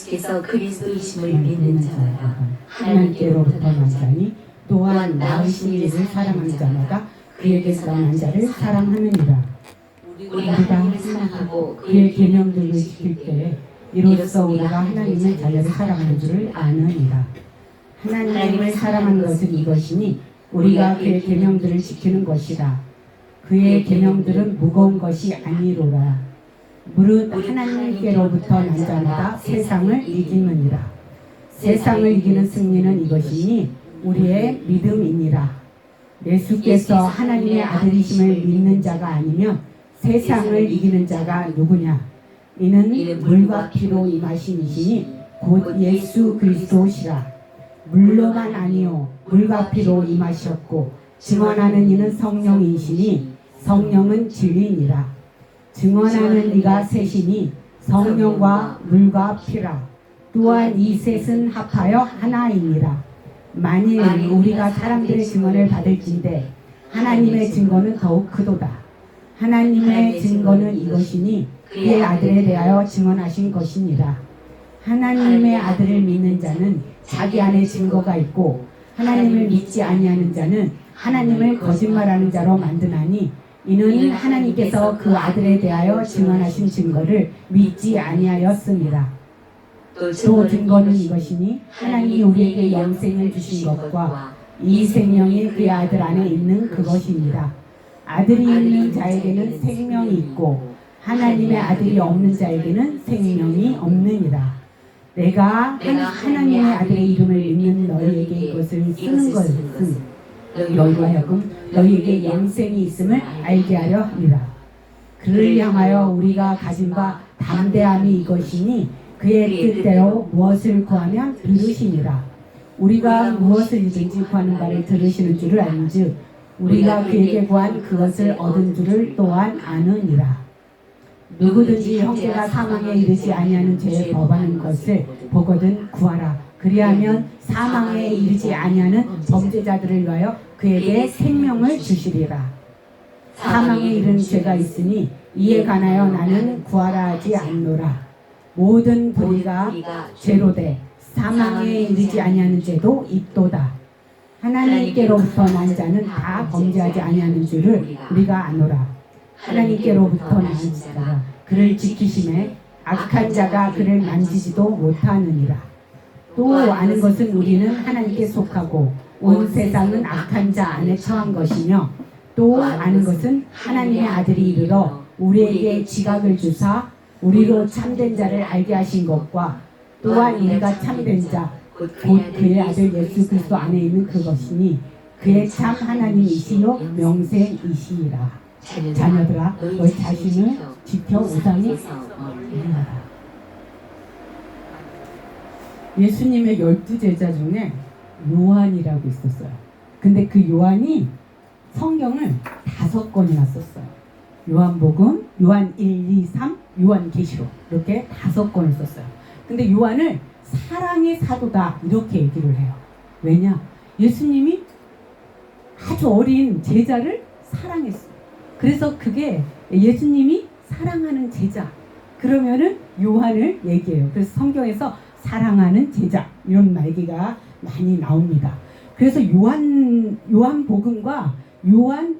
예수께서 그리스도이심을 믿는 자마다 하나님께로부터 난 자니 또한 나으신 이를 사랑하는 자마다 그에게서 난 자를 사랑하느니라. 우리가 하나님을 사랑하고 그의 계명들을 지킬 때에 이로써 우리가 하나님의 자녀를 사랑하는 줄을 아느니라. 하나님을 사랑하는 것은 이것이니 우리가 그의 계명들을 지키는 것이라. 그의 계명들은 무거운 것이 아니로라. 무릇 하나님께로부터 난 자마다 세상을 이기느니라. 세상을 이기는 승리는 이것이니 우리의 믿음이니라. 예수께서 하나님의 아들이심을 믿는 자가 아니면 세상을 이기는 자가 누구냐? 이는 물과 피로 임하신 이시니 곧 예수 그리스도시라. 물로만 아니요 물과 피로 임하셨고 증언하는 이는 성령이시니 성령은 진리니라. 증언하는 이가 셋이니 성령과 물과 피라. 또한 이 셋은 합하여 하나이니라. 만일 우리가 사람들의 증언을 받을진대 하나님의 증거는 더욱 크도다. 하나님의 증거는 이것이니 그의 아들에 대하여 증언하신 것이니라. 하나님의 아들을 믿는 자는 자기 안에 증거가 있고 하나님을 믿지 아니하는 자는 하나님을 거짓말하는 자로 만드나니 이는 하나님께서 그 아들에 대하여 증언하신 증거를 믿지 아니하였습니다. 또 증거는 이것이니 하나님이 우리에게 영생을 주신 것과 이 생명이 그의 아들 안에 있는 그것입니다. 아들이 있는 자에게는 생명이 있고 하나님의 아들이 없는 자에게는 생명이 없느니라. 내가 하나님의 아들의 이름을 믿는 너희에게 이것을 쓰는 것은 너희와 하여금 너희에게 영생이 있음을 알게 하려 함이라. 그를 향하여 우리가 가진 바 담대함이 이것이니 그의 뜻대로 무엇을 구하면 들으시니라. 우리가 무엇을든지 구하는 바를 들으시는 줄을 알는즉 우리가 그에게 구한 그것을 얻은 줄을 또한 아느니라. 누구든지 형제가 사망에 이르지 아니하는 죄에 법하는 것을 보거든 구하라. 그리하면 사망에 이르지 아니하는 범죄자들을 위하여 그에게 생명을 주시리라. 사망에 이르는 죄가 있으니 이에 관하여 나는 구하라 하지 않노라. 모든 불의가 죄로 돼 사망에 이르지 아니하는 죄도 있도다. 하나님께로부터 난 자는 다 범죄하지 아니하는 줄을 우리가 아노라. 하나님께로부터 난 자가 그를 지키심에 악한 자가 그를 만지지도 못하느니라. 또 아는 것은 우리는 하나님께 속하고 온 세상은 악한 자 안에 처한 것이며 또 아는 것은 하나님의 아들이 이르러 우리에게 지각을 주사 우리로 참된 자를 알게 하신 것과 또한 우리가 참된 자 곧 그의 아들 예수 그리스도 안에 있는 그것이니 그의 참 하나님이시요 명생이시니라. 자녀들아 너희 자신을 지켜 우상이 행하라. 예수님의 12제자 중에 요한이라고 있었어요. 근데 그 요한이 성경을 5권이나 썼어요. 요한복음, 요한 1, 2, 3, 요한계시록 이렇게 5권을 썼어요. 근데 요한을 사랑의 사도다 이렇게 얘기를 해요. 왜냐? 예수님이 아주 어린 제자를 사랑했어요. 그래서 그게 예수님이 사랑하는 제자 그러면은 요한을 얘기해요. 그래서 성경에서 사랑하는 제자 이런 말기가 많이 나옵니다. 그래서 요한복음과 요한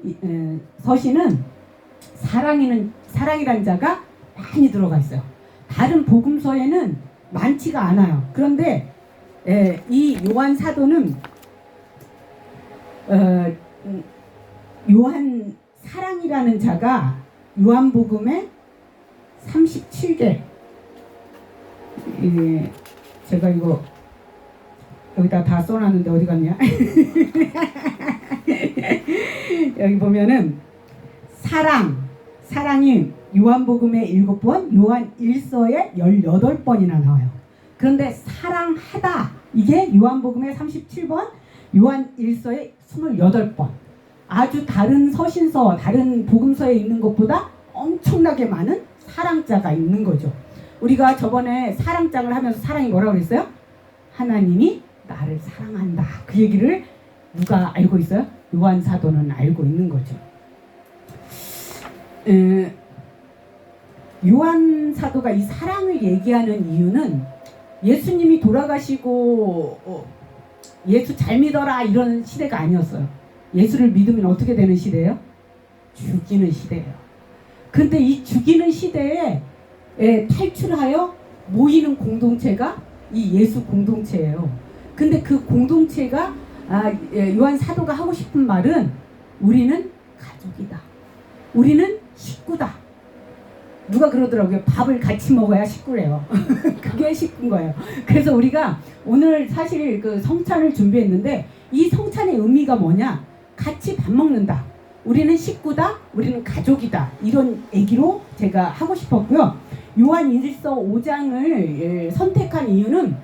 서신은 사랑이라는 자가 많이 들어가 있어요. 다른 복음서에는 많지가 않아요. 그런데 이 요한 사도는 요한 사랑이라는 자가 요한복음에 37개 제가 이거 여기다 다 써놨는데 어디 갔냐? 여기 보면은 사랑이 요한복음에 7번, 요한 1서에 18번이나 나와요. 그런데 사랑하다 이게 요한복음에 37번, 요한 1서에 28번. 아주 다른 서신서, 다른 복음서에 있는 것보다 엄청나게 많은 사랑자가 있는 거죠. 우리가 저번에 사랑장을 하면서 사랑이 뭐라고 그랬어요? 하나님이 나를 사랑한다. 그 얘기를 누가 알고 있어요? 요한 사도는 알고 있는 거죠. 요한 사도가 이 사랑을 얘기하는 이유는 예수님이 돌아가시고 예수 잘 믿어라 이런 시대가 아니었어요. 예수를 믿으면 어떻게 되는 시대예요? 죽이는 시대예요. 그런데 이 죽이는 시대에 탈출하여 모이는 공동체가 이 예수 공동체예요. 근데 그 공동체가 요한 사도가 하고 싶은 말은 우리는 가족이다. 우리는 식구다. 누가 그러더라고요. 밥을 같이 먹어야 식구래요. 그게 식구인 거예요. 그래서 우리가 오늘 사실 그 성찬을 준비했는데 이 성찬의 의미가 뭐냐? 같이 밥 먹는다. 우리는 식구다. 우리는 가족이다. 이런 얘기로 제가 하고 싶었고요. 요한 1서 5장을 선택한 이유는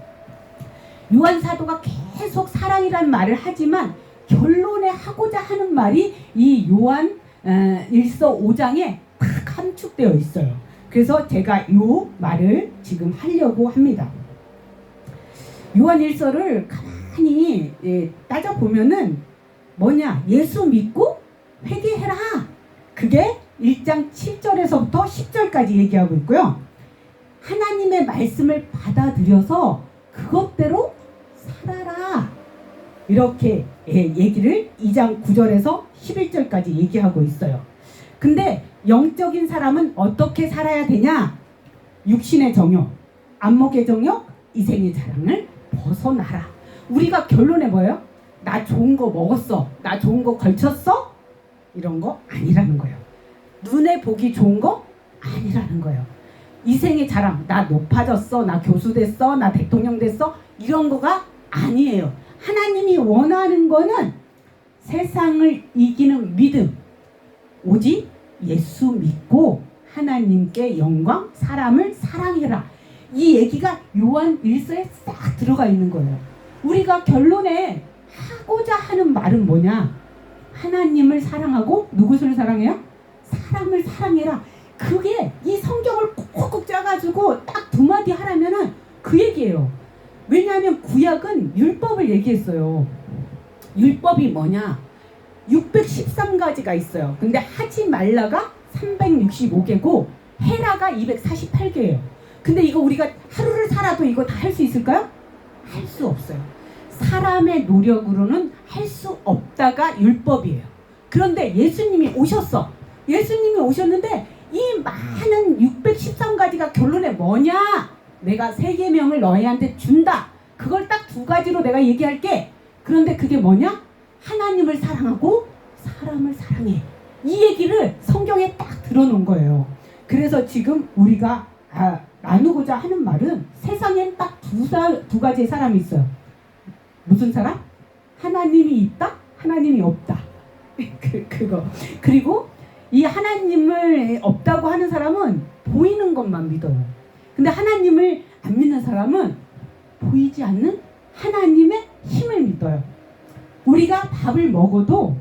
요한 사도가 계속 사랑이란 말을 하지만 결론에 하고자 하는 말이 이 요한 1서 5장에 딱 함축되어 있어요. 그래서 제가 요 말을 지금 하려고 합니다. 요한 1서를 가만히 따져보면은 뭐냐? 예수 믿고 회개해라. 그게 1장 7절에서부터 10절까지 얘기하고 있고요. 하나님의 말씀을 받아들여서 그것대로 살아라. 이렇게 얘기를 2장 9절에서 11절까지 얘기하고 있어요. 근데 영적인 사람은 어떻게 살아야 되냐? 육신의 정욕, 안목의 정욕, 이생의 자랑을 벗어나라. 우리가 결론에 뭐예요? 나 좋은 거 먹었어. 나 좋은 거 걸쳤어? 이런 거 아니라는 거예요. 눈에 보기 좋은 거 아니라는 거예요. 이생의 자랑, 나 높아졌어, 나 교수 됐어, 나 대통령 됐어, 이런 거가 아니에요. 하나님이 원하는 거는 세상을 이기는 믿음, 오직 예수 믿고 하나님께 영광, 사람을 사랑해라. 이 얘기가 요한 1서에 싹 들어가 있는 거예요. 우리가 결론에 하고자 하는 말은 뭐냐? 하나님을 사랑하고 누구를 사랑해요? 사람을 사랑해라. 그게 이 성경을 콕콕 짜가지고 딱 두 마디 하라면은 그 얘기예요. 왜냐하면 구약은 율법을 얘기했어요. 율법이 뭐냐? 613가지가 있어요. 근데 하지 말라가 365개고 해라가 248개예요. 근데 이거 우리가 하루를 살아도 이거 다 할 수 있을까요? 할 수 없어요. 사람의 노력으로는 할 수 없다가 율법이에요. 그런데 예수님이 오셨어. 예수님이 오셨는데 이 많은 613가지가 결론에 뭐냐? 내가 세 계명을 너희한테 준다. 그걸 딱 두 가지로 내가 얘기할게. 그런데 그게 뭐냐? 하나님을 사랑하고 사람을 사랑해. 이 얘기를 성경에 딱 들어놓은 거예요. 그래서 지금 우리가 나누고자 하는 말은 세상엔 딱 두 가지의 사람이 있어요. 무슨 사람? 하나님이 있다? 하나님이 없다. 그거. 그리고 이 하나님을 없다고 하는 사람은 보이는 것만 믿어요. 근데 하나님을 안 믿는 사람은 보이지 않는 하나님의 힘을 믿어요. 우리가 밥을 먹어도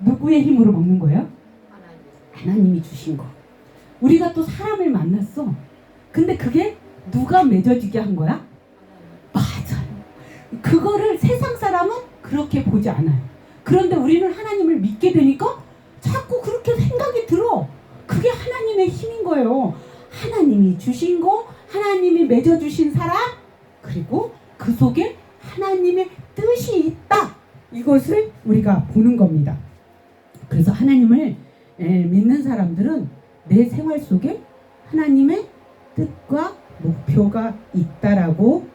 누구의 힘으로 먹는 거예요? 하나님이 주신 거. 우리가 또 사람을 만났어. 근데 그게 누가 맺어지게 한 거야? 맞아요. 그거를 세상 사람은 그렇게 보지 않아요. 그런데 우리는 하나님을 믿게 되니까 자꾸 그렇게 생각이 들어. 그게 하나님의 힘인 거예요. 하나님이 주신 거, 하나님이 맺어주신 사람, 그리고 그 속에 하나님의 뜻이 있다. 이것을 우리가 보는 겁니다. 그래서 하나님을 믿는 사람들은 내 생활 속에 하나님의 뜻과 목표가 있다라고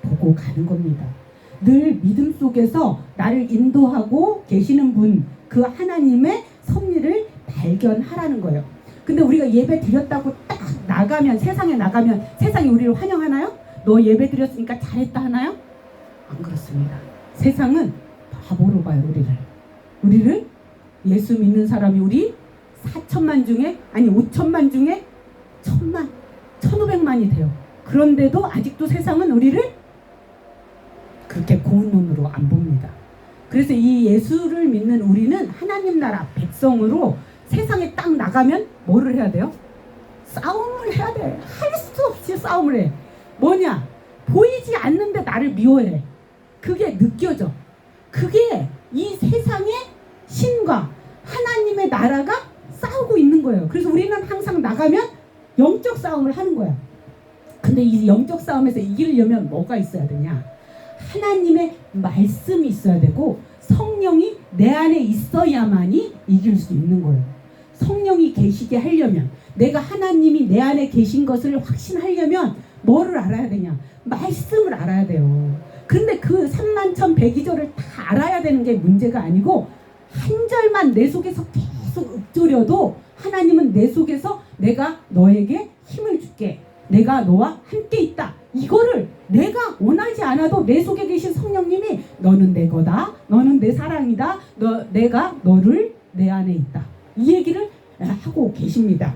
보고 가는 겁니다. 늘 믿음 속에서 나를 인도하고 계시는 분, 그 하나님의 섭리를 발견하라는 거예요. 근데 우리가 예배 드렸다고 딱 나가면, 세상에 나가면 세상이 우리를 환영하나요? 너 예배 드렸으니까 잘했다 하나요? 안 그렇습니다. 세상은 바보로 봐요. 우리를 예수 믿는 사람이 우리 4천만 중에, 아니 5천만 중에 1000만, 1500만이 돼요. 그런데도 아직도 세상은 우리를 그렇게 고운 눈으로 안 봅니다. 그래서 이 예수를 믿는 우리는 하나님 나라 백성으로 세상에 딱 나가면 뭐를 해야 돼요? 싸움을 해야 돼. 할 수 없이 싸움을 해. 뭐냐? 보이지 않는데 나를 미워해. 그게 느껴져. 그게 이 세상의 신과 하나님의 나라가 싸우고 있는 거예요. 그래서 우리는 항상 나가면 영적 싸움을 하는 거야. 근데 이 영적 싸움에서 이기려면 뭐가 있어야 되냐? 하나님의 말씀이 있어야 되고 성령이 내 안에 있어야만이 이길 수 있는 거예요. 성령이 계시게 하려면, 내가 하나님이 내 안에 계신 것을 확신하려면 뭐를 알아야 되냐? 말씀을 알아야 돼요. 근데 그 31,102절을 다 알아야 되는 게 문제가 아니고, 한 절만 내 속에서 계속 읊조려도 하나님은 내 속에서 내가 너에게 힘을 줄게, 내가 너와 함께 있다, 이거를 내가 원하지 않아도 내 속에 계신 성령님이 너는 내 거다, 너는 내 사랑이다, 내가 너를 내 안에 있다, 이 얘기를 하고 계십니다.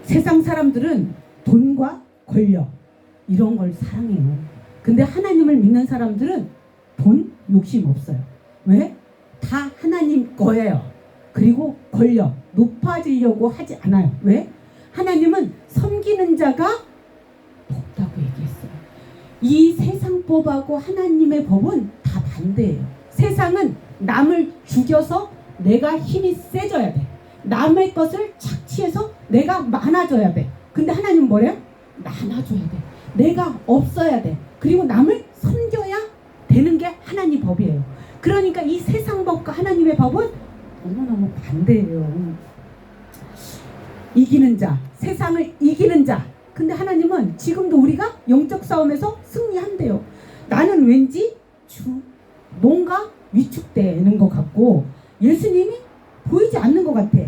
세상 사람들은 돈과 권력 이런 걸 사랑해요. 근데 하나님을 믿는 사람들은 돈 욕심 없어요. 왜? 다 하나님 거예요. 그리고 권력 높아지려고 하지 않아요. 왜? 하나님은 섬기는 자가 복다고 얘기했어요. 이 세상 법하고 하나님의 법은 다 반대예요. 세상은 남을 죽여서 내가 힘이 세져야 돼. 남의 것을 착취해서 내가 많아져야 돼. 근데 하나님은 뭐래요? 나눠줘야 돼. 내가 없어야 돼. 그리고 남을 섬겨야 되는 게 하나님 법이에요. 그러니까 이 세상 법과 하나님의 법은 너무너무 반대예요. 이기는 자, 세상을 이기는 자. 근데 하나님은 지금도 우리가 영적 싸움에서 승리한대요. 나는 왠지 뭔가 위축되는 것 같고 예수님이 보이지 않는 것 같아.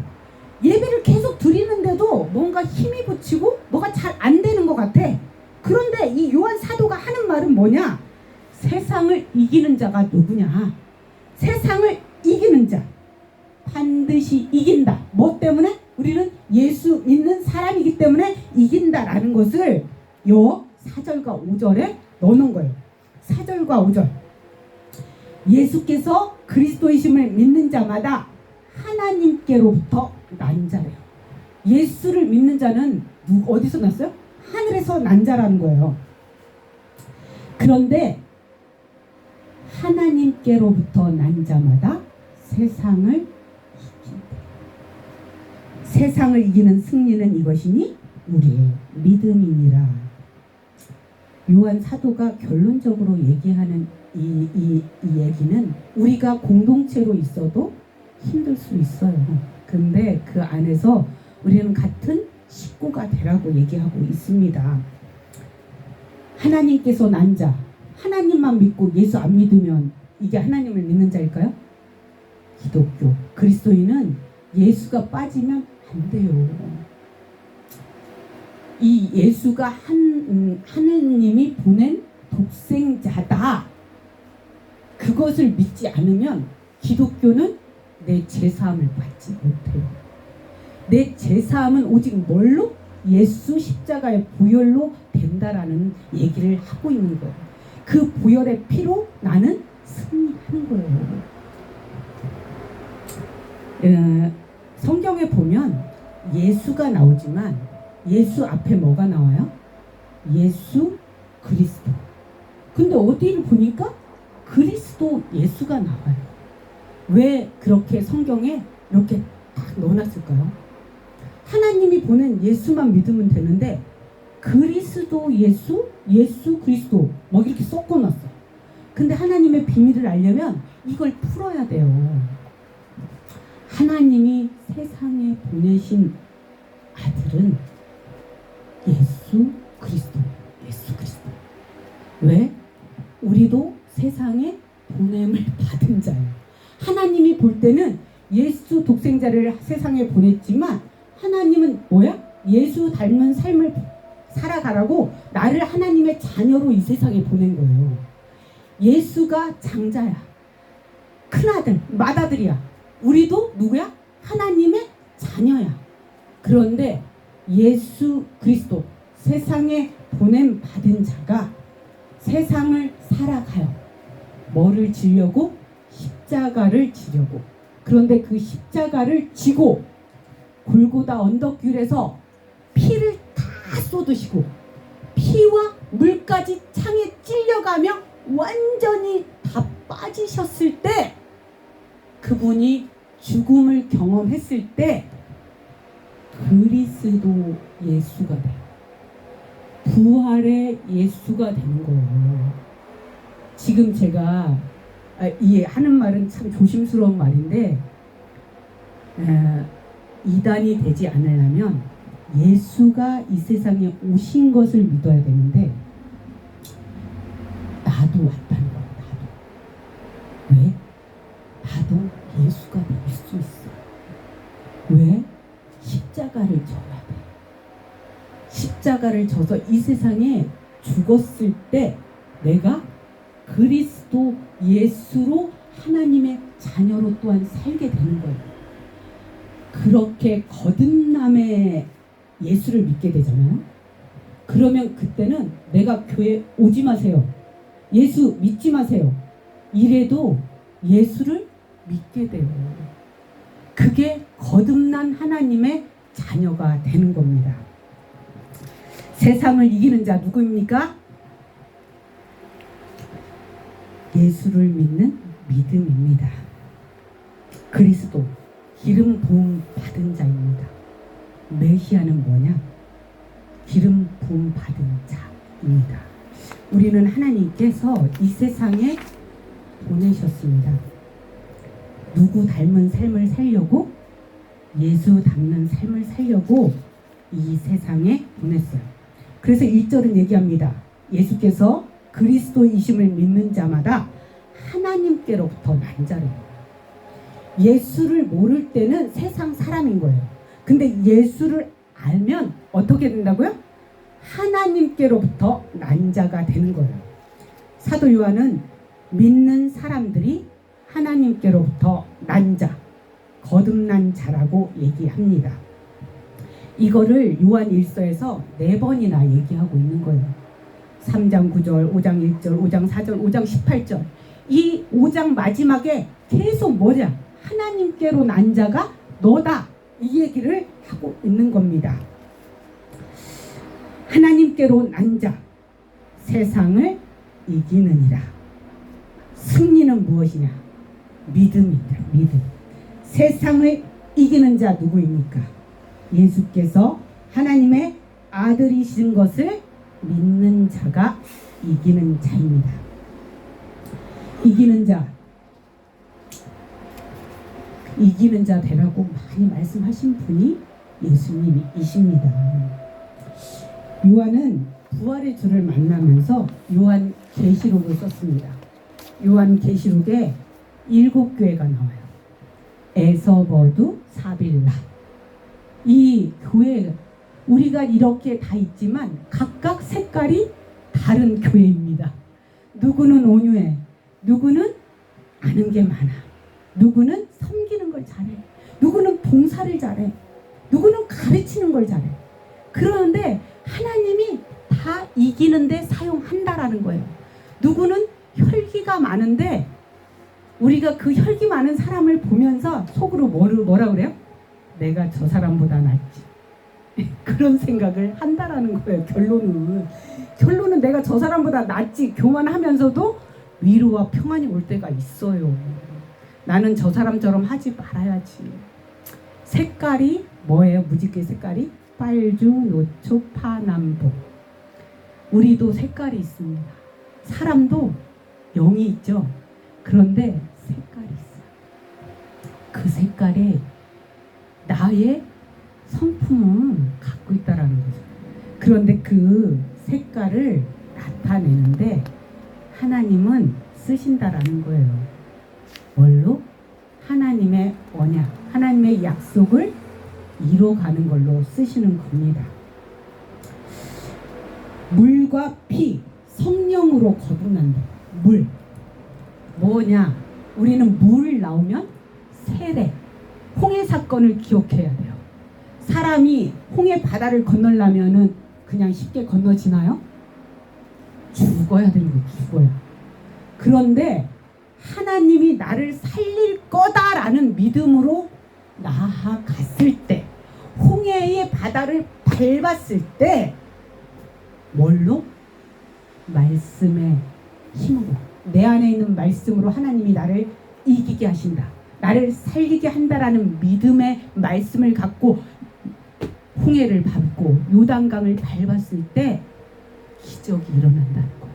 예배를 계속 드리는데도 뭔가 힘이 붙이고 뭐가 잘 안 되는 것 같아. 그런데 이 요한 사도가 하는 말은 뭐냐? 세상을 이기는 자가 누구냐? 세상을 이기는 자, 반드시 이긴다. 뭐 때문에? 우리는 예수 믿는 사람이기 때문에 이긴다라는 것을 요 4절과 5절에 넣는 거예요. 4절과 5절. 예수께서 그리스도이심을 믿는 자마다 하나님께로부터 난 자래요. 예수를 믿는 자는 어디서 났어요? 하늘에서 난 자라는 거예요. 그런데 하나님께로부터 난 자마다 세상을 이긴다. 세상을 이기는 승리는 이것이니 우리의 믿음이니라. 요한 사도가 결론적으로 얘기하는 이 얘기는 우리가 공동체로 있어도 힘들 수 있어요. 근데 그 안에서 우리는 같은 식구가 되라고 얘기하고 있습니다. 하나님께서 난 자, 하나님만 믿고 예수 안 믿으면 이게 하나님을 믿는 자일까요? 기독교, 그리스도인은 예수가 빠지면 안 돼요. 이 예수가 하나님이 보낸 독생자다, 그것을 믿지 않으면 기독교는 내 제사함을 받지 못해요. 내 제사함은 오직 뭘로? 예수 십자가의 보혈로 된다라는 얘기를 하고 있는 거예요. 그 보혈의 피로 나는 승리하는 거예요. 성경에 보면 예수가 나오지만 예수 앞에 뭐가 나와요? 예수 그리스도. 근데 어디를 보니까 그리스도 예수가 나와요. 왜 그렇게 성경에 이렇게 딱 넣어놨을까요? 하나님이 보낸 예수만 믿으면 되는데 그리스도 예수, 예수 그리스도 막 이렇게 섞어놨어. 근데 하나님의 비밀을 알려면 이걸 풀어야 돼요. 하나님이 세상에 보내신 아들은 예수 그리스도, 예수 그리스도. 왜? 우리도 세상에 보냄을 받은 자예요. 하나님이 볼 때는 예수 독생자를 세상에 보냈지만 하나님은 뭐야? 예수 닮은 삶을 살아가라고 나를 하나님의 자녀로 이 세상에 보낸 거예요. 예수가 장자야, 큰아들, 맏아들이야. 우리도 누구야? 하나님의 자녀야. 그런데 예수 그리스도, 세상에 보냄 받은 자가 세상을 살아가요. 뭐를 지려고? 십자가를 지려고. 그런데 그 십자가를 지고 골고다 언덕길에서 피를 다 쏟으시고 피와 물까지 창에 찔려가며 완전히 다 빠지셨을 때, 그분이 죽음을 경험했을 때 그리스도 예수가 돼요. 부활의 예수가 되는 거예요. 지금 제가 이 하는 말은 참 조심스러운 말인데 이단이 되지 않으려면 예수가 이 세상에 오신 것을 믿어야 되는데 나도 왔다는 거야. 나도. 왜? 나도 예수가 될 수 있어. 왜? 십자가를 져야 돼. 십자가를 져서 이 세상에 죽었을 때 내가 그리스도 예수로 하나님의 자녀로 또한 살게 되는 거예요. 그렇게 거듭남의 예수를 믿게 되잖아요. 그러면 그때는 내가 교회 오지 마세요. 예수 믿지 마세요. 이래도 예수를 믿게 돼요. 그게 거듭난 하나님의 자녀가 되는 겁니다. 세상을 이기는 자 누구입니까? 예수를 믿는 믿음입니다. 그리스도 기름 부음 받은 자입니다. 메시아는 뭐냐? 기름 부음 받은 자입니다. 우리는 하나님께서 이 세상에 보내셨습니다. 누구 닮은 삶을 살려고? 예수 닮는 삶을 살려고 이 세상에 보냈어요. 그래서 1절은 얘기합니다. 예수께서 그리스도이심을 믿는 자마다 하나님께로부터 난 자래요. 예수를 모를 때는 세상 사람인 거예요. 근데 예수를 알면 어떻게 된다고요? 하나님께로부터 난 자가 되는 거예요. 사도 요한은 믿는 사람들이 하나님께로부터 난 자, 거듭난 자라고 얘기합니다. 이거를 요한 1서에서 4번이나 얘기하고 있는 거예요. 3장 9절, 5장 1절, 5장 4절, 5장 18절. 이 5장 마지막에 계속 뭐냐? 하나님께로 난 자가 너다. 이 얘기를 하고 있는 겁니다. 하나님께로 난 자, 세상을 이기느니라. 승리는 무엇이냐? 믿음이다. 믿음. 세상을 이기는 자 누구입니까? 예수께서 하나님의 아들이신 것을 믿는 자가 이기는 자입니다. 이기는 자, 이기는 자 되라고 많이 말씀하신 분이 예수님이십니다. 요한은 부활의 주를 만나면서 요한 계시록을 썼습니다. 요한 계시록에 7교회가 나와요. 에서버두, 사빌라. 이 교회, 우리가 이렇게 다 있지만 각각 색깔이 다른 교회입니다. 누구는 온유해, 누구는 아는 게 많아, 누구는 섬기는 걸 잘해, 누구는 봉사를 잘해, 누구는 가르치는 걸 잘해. 그러는데 하나님이 다 이기는데 사용한다라는 거예요. 누구는 혈기가 많은데 우리가 그 혈기 많은 사람을 보면서 속으로 뭐라 그래요? 내가 저 사람보다 낫지. 그런 생각을 한다라는 거예요. 결론은 내가 저 사람보다 낫지. 교만하면서도 위로와 평안이 올 때가 있어요. 나는 저 사람처럼 하지 말아야지. 색깔이 뭐예요? 무지개 색깔이? 빨주, 노초, 파남보. 우리도 색깔이 있습니다. 사람도 영이 있죠. 그런데 색깔이 있어요. 그 색깔에 나의 성품을 갖고 있다라는 거죠. 그런데 그 색깔을 나타내는데 하나님은 쓰신다라는 거예요. 뭘로? 하나님의 언약, 하나님의 약속을 이뤄가는 걸로 쓰시는 겁니다. 물과 피, 성령으로 거듭난다. 물. 뭐냐? 우리는 물 나오면 세례, 홍해 사건을 기억해야 돼요. 사람이 홍해 바다를 건너려면은 그냥 쉽게 건너지나요? 죽어야 되는 거예요. 죽어야. 그런데 하나님이 나를 살릴 거다라는 믿음으로 나아갔을 때, 홍해의 바다를 밟았을 때 뭘로? 말씀의 힘으로, 내 안에 있는 말씀으로 하나님이 나를 이기게 하신다, 나를 살리게 한다라는 믿음의 말씀을 갖고 홍해를 밟고 요단강을 밟았을 때 기적이 일어난다는 거예요.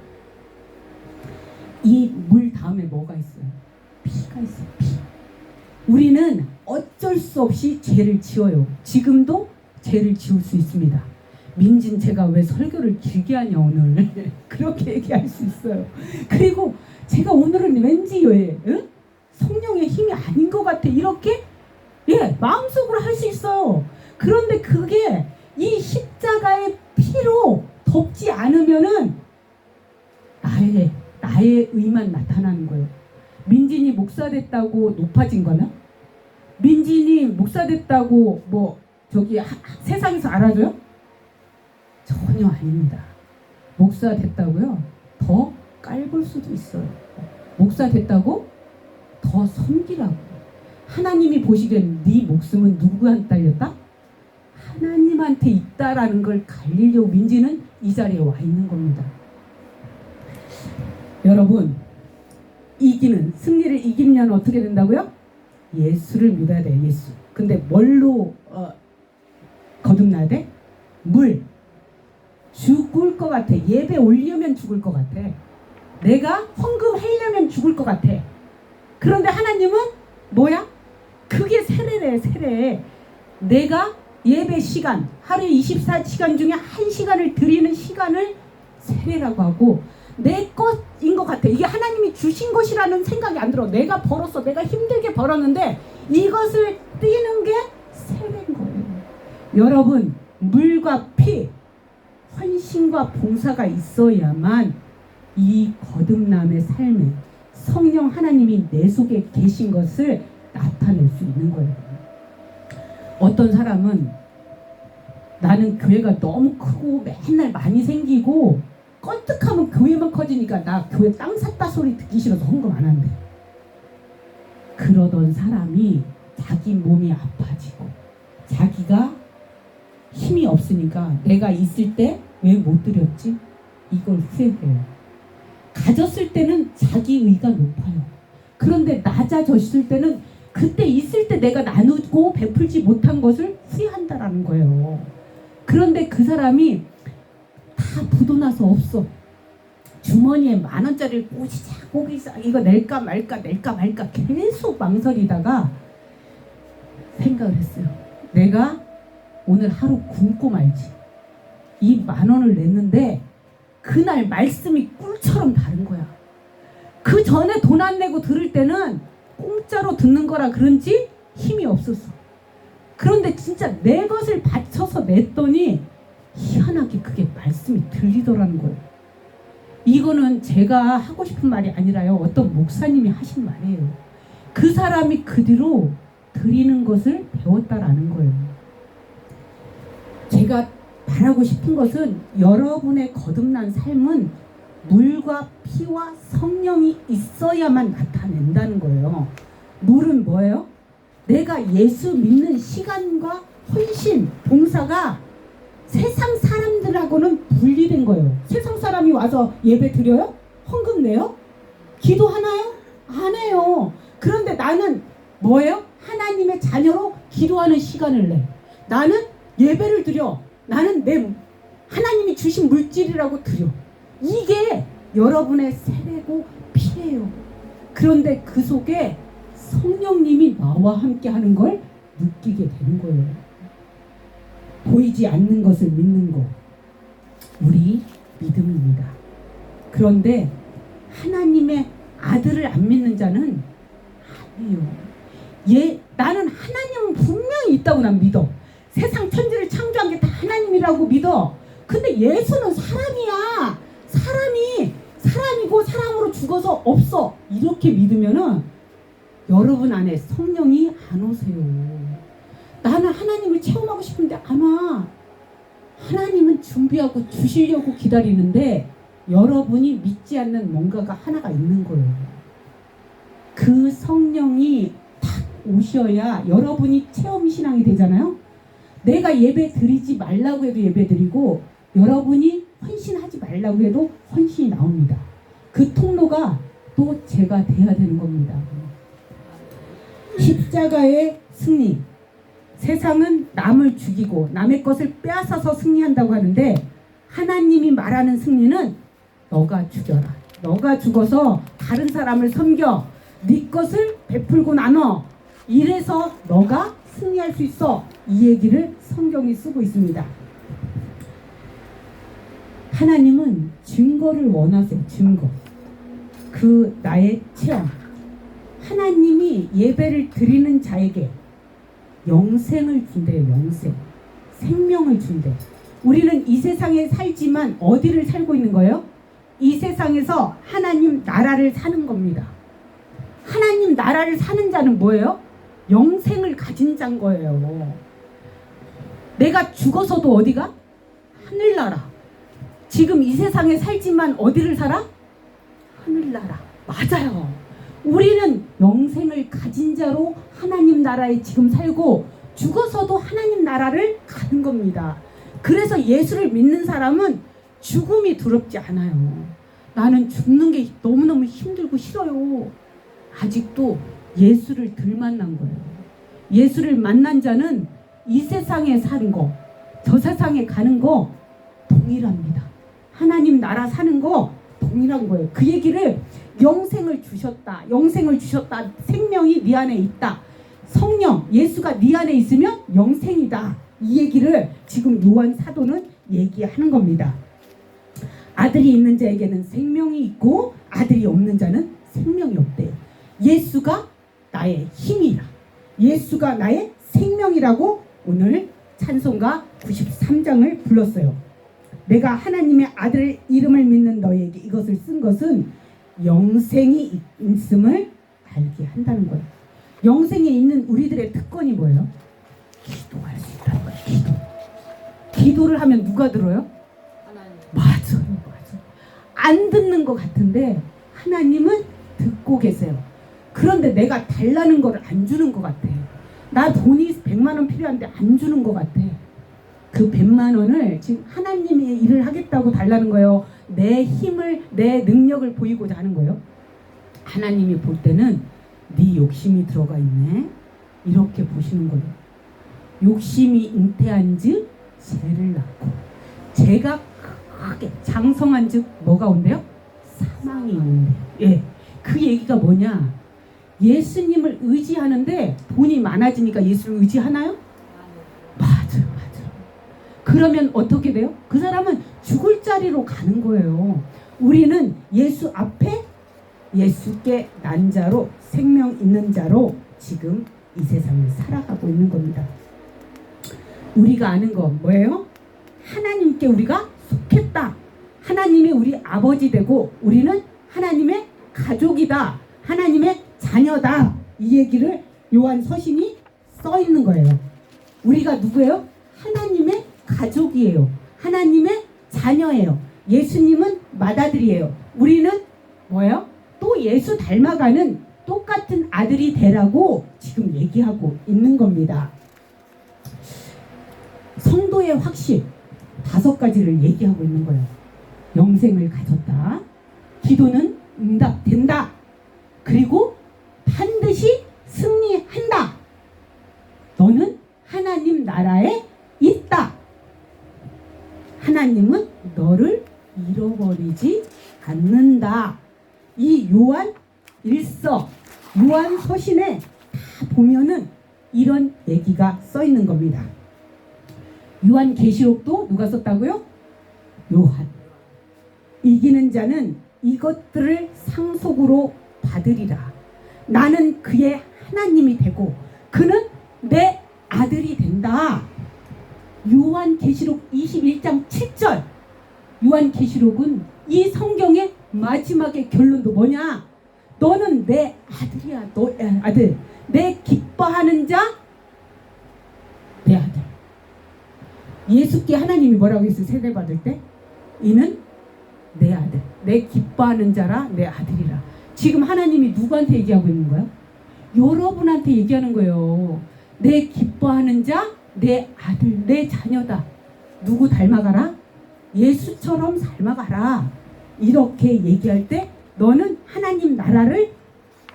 이 물 다음에 뭐가 있어요? 피가 있어요. 피. 우리는 어쩔 수 없이 죄를 지어요. 지금도 죄를 지을 수 있습니다. 민진, 제가 왜 설교를 길게 하냐 오늘 그렇게 얘기할 수 있어요. 그리고 제가 오늘은 왠지 왜 성령의 힘이 아닌 것 같아 이렇게 마음속으로 할 수 있어요. 그런데 그게 이 십자가의 피로 덮지 않으면은 나의 의만 나타나는 거예요. 민진이 목사 됐다고 높아진 거나? 민진이 목사 됐다고 세상에서 알아줘요? 전혀 아닙니다. 목사 됐다고요? 더 깔볼 수도 있어요. 목사 됐다고 더 섬기라고. 하나님이 보시기엔 네 목숨은 누구한테 딸렸다? 하나님한테 있다라는 걸 갈리려고 민지는 이 자리에 와 있는 겁니다. 여러분, 승리를 이기려면 어떻게 된다고요? 예수를 믿어야 돼. 예수. 근데 뭘로 거듭나야 돼? 물. 죽을 것 같아. 예배 올려면 죽을 것 같아. 내가 헌금하려면 죽을 것 같아. 그런데 하나님은 뭐야? 그게 세례래. 세례. 내가 예배 시간, 하루에 24시간 중에 1시간을 드리는 시간을 세례라고 하고, 내 것인 것 같아. 이게 하나님이 주신 것이라는 생각이 안 들어. 내가 벌었어. 내가 힘들게 벌었는데 이것을 띄는 게 세례인 거예요. 여러분, 물과 피, 헌신과 봉사가 있어야만 이 거듭남의 삶에 성령 하나님이 내 속에 계신 것을 나타낼 수 있는 거예요. 어떤 사람은 나는 교회가 너무 크고 맨날 많이 생기고 껐뜩하면 교회만 커지니까 나 교회 땅 샀다 소리 듣기 싫어서 헌금 안 한대. 그러던 사람이 자기 몸이 아파지고 자기가 힘이 없으니까 내가 있을 때 왜 못 드렸지? 이걸 후회해요. 가졌을 때는 자기 의가 높아요. 그런데 낮아졌을 때는 그때 있을 때 내가 나누고 베풀지 못한 것을 후회한다라는 거예요. 그런데 그 사람이 다 부도나서 없어. 주머니에 10,000원짜리를 꼬시자 이거 낼까 말까 계속 망설이다가 생각을 했어요. 내가 오늘 하루 굶고 말지. 이 10,000원을 냈는데 그날 말씀이 꿀처럼 다른 거야. 그 전에 돈 안 내고 들을 때는 공짜로 듣는 거라 그런지 힘이 없었어. 그런데 진짜 내 것을 바쳐서 냈더니 희한하게 그게 말씀이 들리더라는 거예요. 이거는 제가 하고 싶은 말이 아니라요. 어떤 목사님이 하신 말이에요. 그 사람이 그 뒤로 드리는 것을 배웠다라는 거예요. 제가 말하고 싶은 것은 여러분의 거듭난 삶은 물과 피와 성령이 있어야만 나타낸다는 거예요. 물은 뭐예요? 내가 예수 믿는 시간과 헌신, 봉사가 세상 사람들하고는 분리된 거예요. 세상 사람이 와서 예배 드려요? 헌금 내요? 기도하나요? 안 해요. 그런데 나는 뭐예요? 하나님의 자녀로 기도하는 시간을 내. 나는 예배를 드려. 나는 하나님이 주신 물질이라고 드려. 이게 여러분의 세례고 피예요. 그런데 그 속에 성령님이 나와 함께 하는 걸 느끼게 되는 거예요. 보이지 않는 것을 믿는 것, 우리 믿음입니다. 그런데 하나님의 아들을 안 믿는 자는 아니에요. 나는 하나님은 분명히 있다고 난 믿어. 세상 천지를 창조한 게 다 하나님이라고 믿어. 근데 예수는 사람이야. 사람이고 사람으로 죽어서 없어. 이렇게 믿으면은 여러분 안에 성령이 안 오세요. 나는 하나님을 체험하고 싶은데 안 와. 하나님은 준비하고 주시려고 기다리는데 여러분이 믿지 않는 뭔가가 하나가 있는 거예요. 그 성령이 딱 오셔야 여러분이 체험신앙이 되잖아요. 내가 예배 드리지 말라고 해도 예배 드리고 여러분이 헌신하지 말라고 해도 헌신이 나옵니다. 그 통로가 또 제가 돼야 되는 겁니다. 십자가의 승리. 세상은 남을 죽이고 남의 것을 빼앗아서 승리한다고 하는데 하나님이 말하는 승리는 너가 죽여라. 너가 죽어서 다른 사람을 섬겨. 네 것을 베풀고 나눠. 이래서 너가 승리할 수 있어. 이 얘기를 성경이 쓰고 있습니다. 하나님은 증거를 원하세요. 증거. 그 나의 체험. 하나님이 예배를 드리는 자에게 영생을 준대요. 영생. 생명을 준대. 우리는 이 세상에 살지만 어디를 살고 있는 거예요? 이 세상에서 하나님 나라를 사는 겁니다. 하나님 나라를 사는 자는 뭐예요? 영생을 가진 자인 거예요. 내가 죽어서도 어디가? 하늘나라. 지금 이 세상에 살지만 어디를 살아? 하늘나라. 맞아요. 우리는 영생을 가진 자로 하나님 나라에 지금 살고 죽어서도 하나님 나라를 가는 겁니다. 그래서 예수를 믿는 사람은 죽음이 두렵지 않아요. 나는 죽는 게 너무너무 힘들고 싫어요. 아직도 예수를 덜 만난 거예요. 예수를 만난 자는 이 세상에 사는 거, 저 세상에 가는 거 동일합니다. 하나님 나라 사는 거 동일한 거예요. 그 얘기를 영생을 주셨다. 영생을 주셨다. 생명이 네 안에 있다. 성령, 예수가 네 안에 있으면 영생이다. 이 얘기를 지금 요한 사도는 얘기하는 겁니다. 아들이 있는 자에게는 생명이 있고 아들이 없는 자는 생명이 없대요. 예수가 나의 힘이라. 예수가 나의 생명이라고 오늘 찬송가 93장을 불렀어요. 내가 하나님의 아들 이름을 믿는 너에게 이것을 쓴 것은 영생이 있음을 알게 한다는 거예요. 영생에 있는 우리들의 특권이 뭐예요? 기도할 수 있다는 거예요. 기도를 하면 누가 들어요? 하나님. 맞아요. 안 듣는 것 같은데 하나님은 듣고 계세요. 그런데 내가 달라는 걸 안 주는 것 같아. 나 돈이 100만 원 필요한데 안 주는 것 같아. 그 100만 원을 지금 하나님이 일을 하겠다고 달라는 거예요. 내 힘을, 내 능력을 보이고자 하는 거예요. 하나님이 볼 때는 네 욕심이 들어가 있네. 이렇게 보시는 거예요. 욕심이 잉태한 즉 죄를 낳고, 죄가 크게 장성한 즉 뭐가 온대요? 사망이 온대요. 예, 그 얘기가 뭐냐? 예수님을 의지하는데 돈이 많아지니까 예수를 의지하나요? 맞아요. 그러면 어떻게 돼요? 그 사람은 죽을 자리로 가는 거예요. 우리는 예수 앞에 예수께 난 자로, 생명 있는 자로 지금 이 세상을 살아가고 있는 겁니다. 우리가 아는 거 뭐예요? 하나님께 우리가 속했다. 하나님이 우리 아버지 되고 우리는 하나님의 가족이다. 하나님의 자녀다. 이 얘기를 요한 서신이 써 있는 거예요. 우리가 누구예요? 하나님의 가족이에요. 하나님의 자녀예요. 예수님은 맏아들이에요. 우리는 뭐예요? 또 예수 닮아가는 똑같은 아들이 되라고 지금 얘기하고 있는 겁니다. 성도의 확신 5가지를 얘기하고 있는 거예요. 영생을 가졌다. 기도는 응답된다. 그리고 반드시 승리한다. 너는 하나님 나라에 있다. 하나님은 너를 잃어버리지 않는다. 이 요한 1서, 요한 서신에 다 보면은 이런 얘기가 써 있는 겁니다. 요한 계시록도 누가 썼다고요? 요한. 이기는 자는 이것들을 상속으로 받으리라. 나는 그의 하나님이 되고 그는 내 아들이 된다. 요한 계시록 21장 7절. 요한 계시록은 이 성경의 마지막의 결론도 뭐냐? 너는 내 아들이야. 너의 아들. 내 기뻐하는 자, 내 아들. 예수께 하나님이 뭐라고 했어요? 세례받을 때? 이는 내 아들. 내 기뻐하는 자라 내 아들이라. 지금 하나님이 누구한테 얘기하고 있는 거야? 여러분한테 얘기하는 거예요. 내 기뻐하는 자, 내 아들, 내 자녀다. 누구 닮아가라? 예수처럼 닮아가라. 이렇게 얘기할 때 너는 하나님 나라를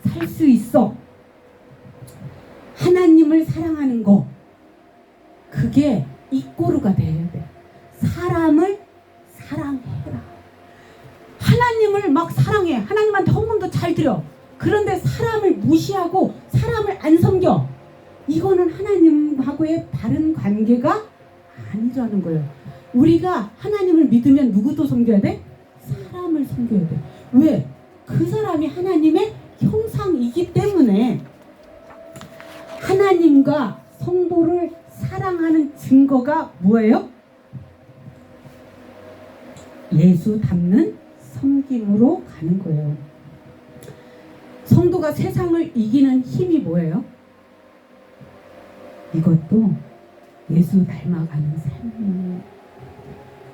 살 수 있어. 하나님을 사랑하는 거, 그게 이꼬르가 돼야 돼. 사람을 사랑해라. 하나님을 막 사랑해. 하나님한테 헌금도 잘 드려. 그런데 사람을 무시하고 사람을 안 섬겨. 이거는 하나님하고의 바른 관계가 아니라는 거예요. 우리가 하나님을 믿으면 누구도 섬겨야 돼? 사람을 섬겨야 돼. 왜? 그 사람이 하나님의 형상이기 때문에. 하나님과 성도를 사랑하는 증거가 뭐예요? 예수 닮는 섬김으로 가는 거예요. 성도가 세상을 이기는 힘이 뭐예요? 이것도 예수 닮아가는 삶.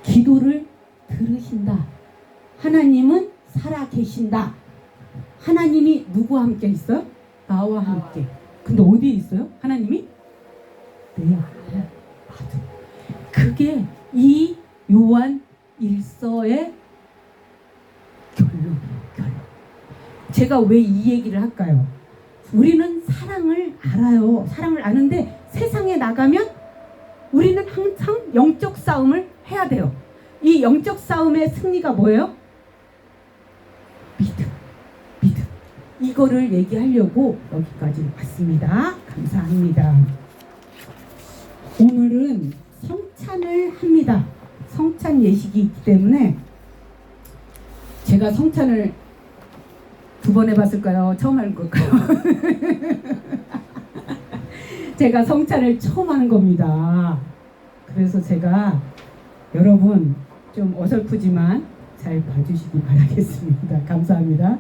기도를 들으신다. 하나님은 살아 계신다. 하나님이 누구와 함께 있어요? 나와 함께. 근데 어디에 있어요? 하나님이? 내 안에. 맞아. 그게 이 요한 1서의 결론이에요. 결론. 제가 왜 이 얘기를 할까요? 우리는 사랑을 알아요. 사랑을 아는데 세상에 나가면 우리는 항상 영적 싸움을 해야 돼요. 이 영적 싸움의 승리가 뭐예요? 믿음. 믿음. 이거를 얘기하려고 여기까지 왔습니다. 감사합니다. 오늘은 성찬을 합니다. 성찬 예식이 있기 때문에 제가 성찬을 2번 해봤을까요? 처음 하는 걸까요? 제가 성찬을 처음 하는 겁니다. 그래서 제가 여러분 좀 어설프지만 잘 봐주시기 바라겠습니다. 감사합니다.